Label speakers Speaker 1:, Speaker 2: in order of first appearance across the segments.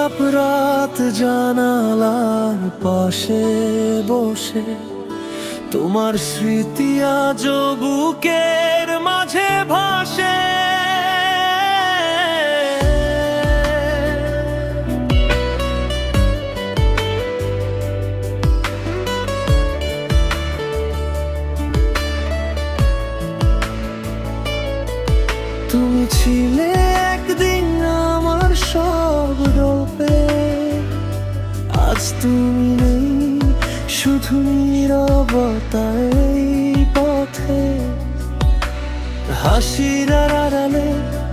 Speaker 1: চুপচাপ রাত জানালার পাশে বসে তোমার স্মৃতি আজ বুকের মাঝে ভাসে। তুমি ছিলে একদিন আমার সব গল্পে, আজ তুমি নেই, শুধু নীরবতায় পথে। হাসির আড়ালে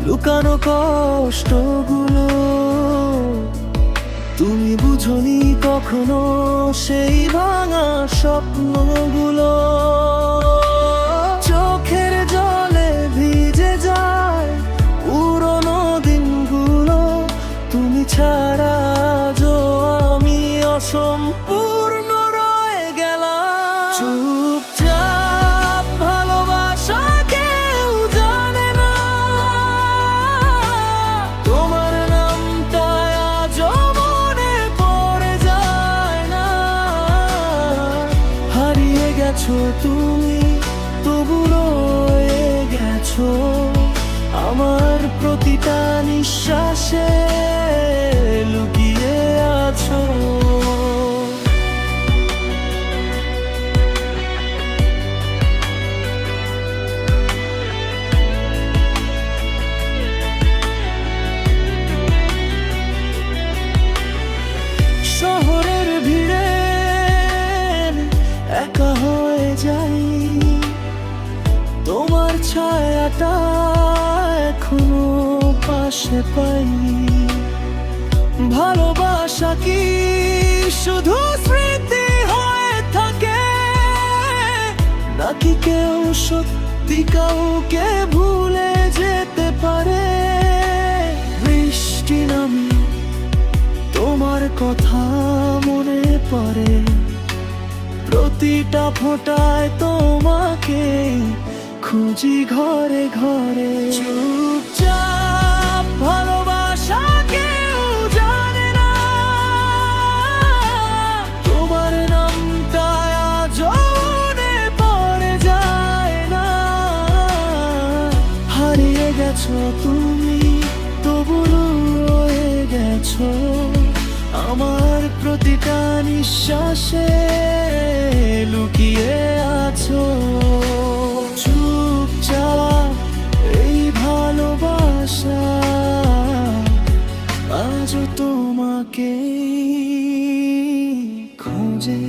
Speaker 1: লুকানো কষ্টগুলো তুমি বুঝনি কখনো, সেই ভাঙা স্বপ্নগুলো চোখের জলে ভিজে যায় পুরনো দিনগুলো। তুমি ছাড়া আজ আমি অসম্পূর্ণ রয়ে গেলাম। চুপচাপ ভালোবাসা কেউ জানে না, তোমার নামটা আজও মনে পড়ে যায় না। হারিয়ে গেছো তুমি, তবু রয়ে গেছো আমার প্রতিটা নিঃশ্বাসে, লুকিয়ে আছো। শহরের ভিড়ে একা হয়ে যাই, তোমার ছায়াটা এখনো পাশে পাই। ভালোবাসা কি শুধু স্মৃতি হয়ে থাকে, নাকি কেউ সত্যি কাউকে ভুলে যেতে পারে? বৃষ্টি নামে তোমার কথা মনে পড়ে, প্রতিটা ফোঁটায় তোমাকে খুঁজি ঘরে ঘরে। চুপচাপ ভালোবাসা কেউ জানে না, তোমার নামটা আজও মনে পড়ে যায় না। হারিয়ে গেছো তুমি, তবু রয়ে গেছো আমার প্রতিটা নিঃশ্বাসে, লুকিয়ে আছো। চুপচাপ এই ভালোবাসা আজও তোমাকে খোঁজে।